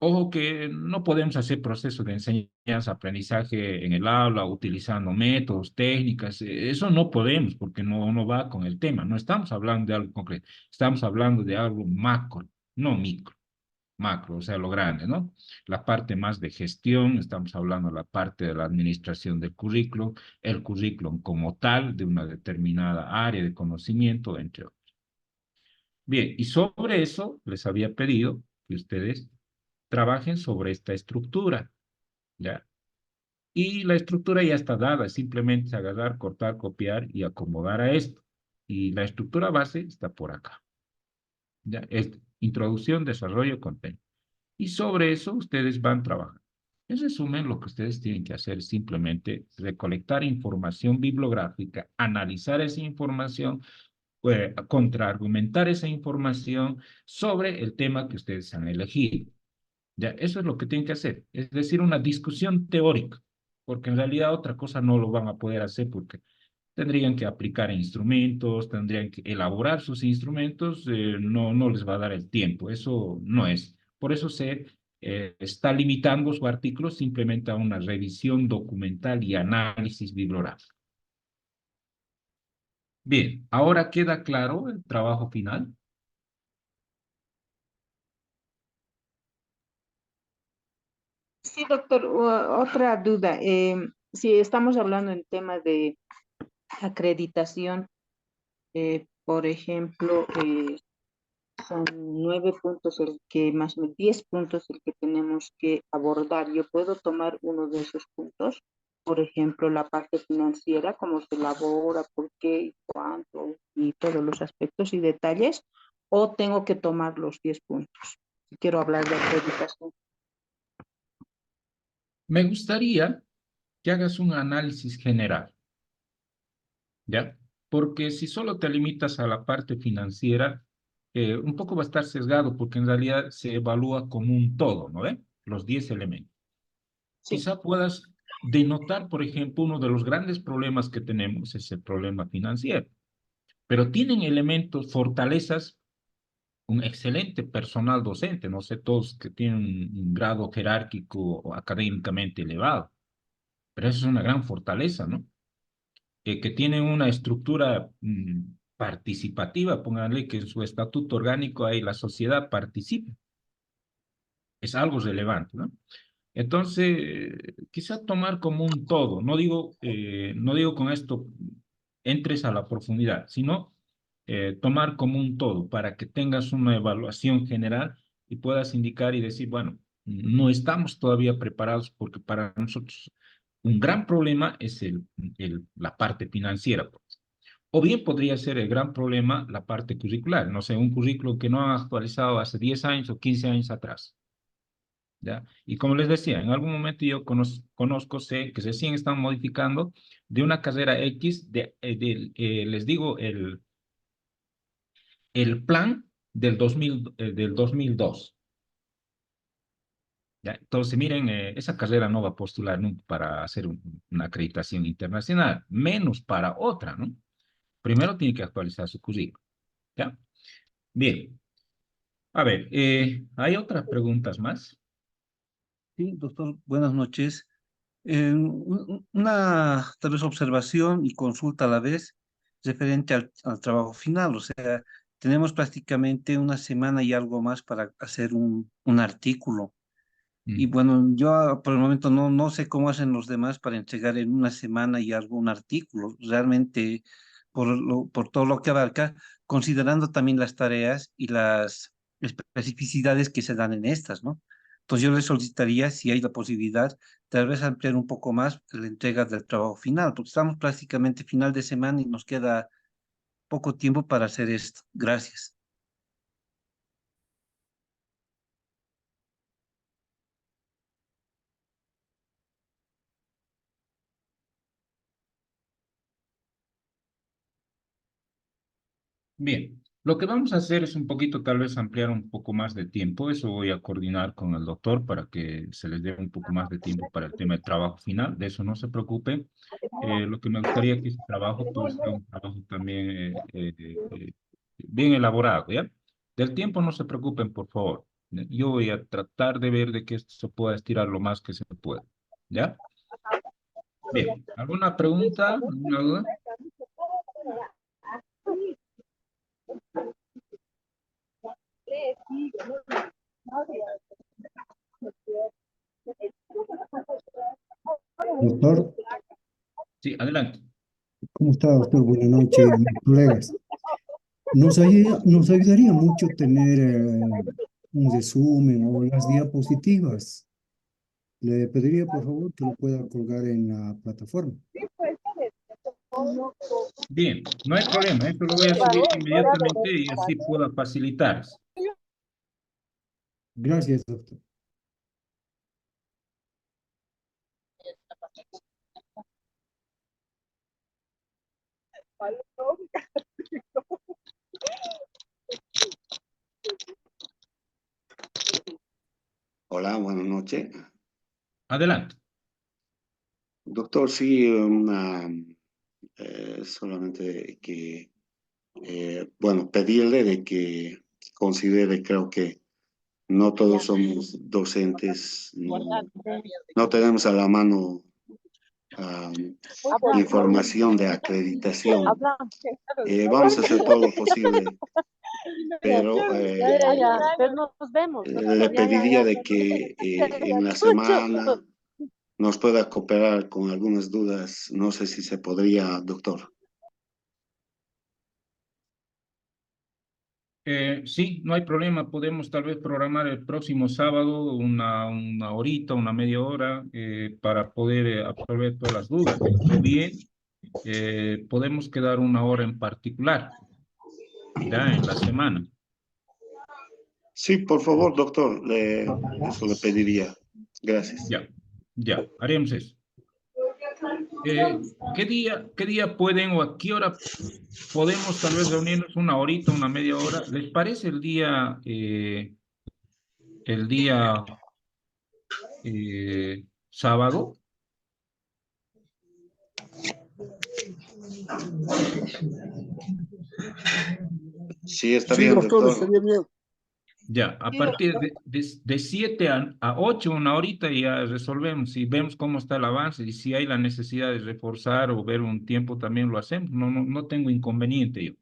Ojo que no podemos hacer procesos de enseñanza-aprendizaje en el aula utilizando métodos, técnicas. Eso no podemos porque no va con el tema. No estamos hablando de algo concreto. Estamos hablando de algo macro, no micro, macro, o sea, lo grande, ¿no? La parte más de gestión, estamos hablando de la parte de la administración del currículo, el currículum como tal de una determinada área de conocimiento, entre otros. Bien, y sobre eso les había pedido que ustedes trabajen sobre esta estructura, ¿ya? Y la estructura ya está dada, es simplemente agarrar, cortar, copiar y acomodar a esto. Y la estructura base está por acá, ¿ya? Es introducción, desarrollo, contenido. Y sobre eso ustedes van trabajando. En resumen, lo que ustedes tienen que hacer es simplemente recolectar información bibliográfica, analizar esa información, contraargumentar esa información sobre el tema que ustedes han elegido. Ya, eso es lo que tienen que hacer, es decir, una discusión teórica, porque en realidad otra cosa no lo van a poder hacer porque tendrían que aplicar instrumentos, tendrían que elaborar sus instrumentos, no les va a dar el tiempo, eso no es. Por eso se está limitando su artículo simplemente a una revisión documental y análisis bibliográfico. Bien, ahora queda claro el trabajo final. Sí, doctor, otra duda. Si estamos hablando en temas de acreditación, por ejemplo, son 9 puntos el que, más o menos 10 puntos el que tenemos que abordar. Yo puedo tomar uno de esos puntos, por ejemplo, la parte financiera, cómo se elabora, por qué y cuánto, y todos los aspectos y detalles, o tengo que tomar los 10 puntos. Si quiero hablar de acreditación. Me gustaría que hagas un análisis general, ¿ya? Porque si solo te limitas a la parte financiera, un poco va a estar sesgado porque en realidad se evalúa como un todo, ¿no ve? Los 10 elementos. Sí. Quizá puedas denotar, por ejemplo, uno de los grandes problemas que tenemos es el problema financiero, pero tienen elementos, fortalezas, un excelente personal docente, no sé, todos que tienen un grado jerárquico o académicamente elevado, pero eso es una gran fortaleza, ¿no? Que tienen una estructura participativa, pónganle que en su estatuto orgánico ahí la sociedad participa, es algo relevante, ¿no? Entonces, quizá tomar como un todo, no digo con esto entres a la profundidad, sino tomar como un todo para que tengas una evaluación general y puedas indicar y decir, bueno, no estamos todavía preparados porque para nosotros un gran problema es la parte financiera, pues. O bien podría ser el gran problema la parte curricular, no sé, un currículo que no ha actualizado hace 10 años o 15 años atrás. ¿Ya? Y como les decía, en algún momento yo conozco, sé que recién están modificando de una carrera X, les digo, el plan del 2002. ¿Ya? Entonces, miren, esa carrera no va a postular nunca para hacer una acreditación internacional, menos para otra, ¿no? Primero tiene que actualizar su currículum, ¿ya? Bien, a ver, ¿hay otras preguntas más? Sí, doctor, buenas noches. Una tal vez observación y consulta a la vez referente al trabajo final. O sea, tenemos prácticamente una semana y algo más para hacer un artículo. Y Mm. bueno, yo por el momento no sé cómo hacen los demás para entregar en una semana y algo un artículo. Realmente, por todo lo que abarca, considerando también las tareas y las especificidades que se dan en estas, ¿no? Entonces yo le solicitaría, si hay la posibilidad, tal vez ampliar un poco más la entrega del trabajo final, porque estamos prácticamente final de semana y nos queda poco tiempo para hacer esto. Gracias. Bien, lo que vamos a hacer es un poquito, tal vez ampliar un poco más de tiempo. Eso voy a coordinar con el doctor para que se les dé un poco más de tiempo para el tema del trabajo final. De eso no se preocupe. Lo que me gustaría que ese trabajo pues sea un trabajo también bien elaborado, ¿ya? Del tiempo no se preocupen, por favor. Yo voy a tratar de ver de que esto se pueda estirar lo más que se pueda, ¿ya? Bien, ¿alguna pregunta? ¿Alguna duda? Doctor, Sí, adelante. ¿cómo está, doctor? Buenas noches, mis colegas. Nos ayudaría mucho tener un resumen o las diapositivas. Le pediría, por favor, que lo pueda colgar en la plataforma. Bien, no hay problema, esto lo voy a subir inmediatamente y así pueda facilitar. Gracias, doctor. Hola, buenas noches. Adelante. Doctor, sí, solamente que, bueno, pedirle de que considere, creo que no todos somos docentes, no tenemos a la mano ah, información de acreditación. Vamos a hacer todo lo posible, pero le pediría de que en la semana nos pueda cooperar con algunas dudas. No sé si se podría, doctor. Sí, no hay problema, podemos tal vez programar el próximo sábado una horita, una media hora para poder absorber todas las dudas. O bien, podemos quedar una hora en particular, ya en la semana. Sí, por favor, doctor, eso le pediría. Gracias. Ya, ya, haremos eso. ¿Qué día pueden o a qué hora podemos tal vez reunirnos una horita, una media hora? ¿Les parece el día sábado? Sí, está Sí, bien, doctor, doctor. estaría bien. Ya, a partir de 7 a 8, una horita, ya resolvemos y vemos cómo está el avance y si hay la necesidad de reforzar o ver un tiempo también lo hacemos. No tengo inconveniente yo.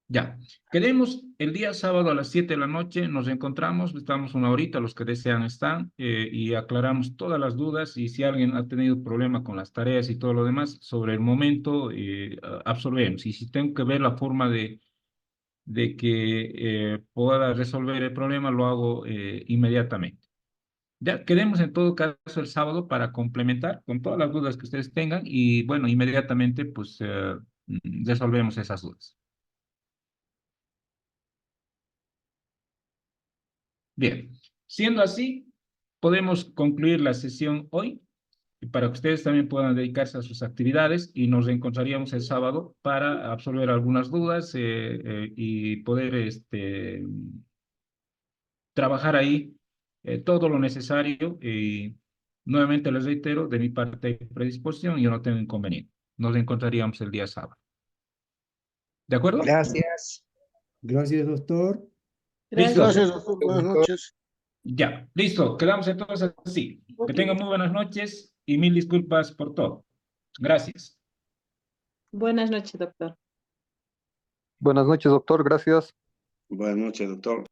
Ya, quedemos el día sábado a las 7 de la noche, nos encontramos, estamos una horita, los que desean están, y aclaramos todas las dudas y si alguien ha tenido problema con las tareas y todo lo demás, sobre el momento absorbemos. Y si tengo que ver la forma de que pueda resolver el problema, lo hago inmediatamente. Ya, quedemos en todo caso el sábado para complementar con todas las dudas que ustedes tengan y bueno, inmediatamente pues resolvemos esas dudas. Bien, siendo así, podemos concluir la sesión hoy y para que ustedes también puedan dedicarse a sus actividades y nos reencontraríamos el sábado para absorber algunas dudas y poder trabajar ahí todo lo necesario y nuevamente les reitero, de mi parte hay predisposición y yo no tengo inconveniente. Nos encontraríamos el día sábado. ¿De acuerdo? Gracias. Gracias, doctor. Listo. Gracias, doctor. Buenas noches. Ya, listo. Quedamos entonces así. Que tengan muy buenas noches y mil disculpas por todo. Gracias. Buenas noches, doctor. Buenas noches, doctor. Gracias. Buenas noches, doctor.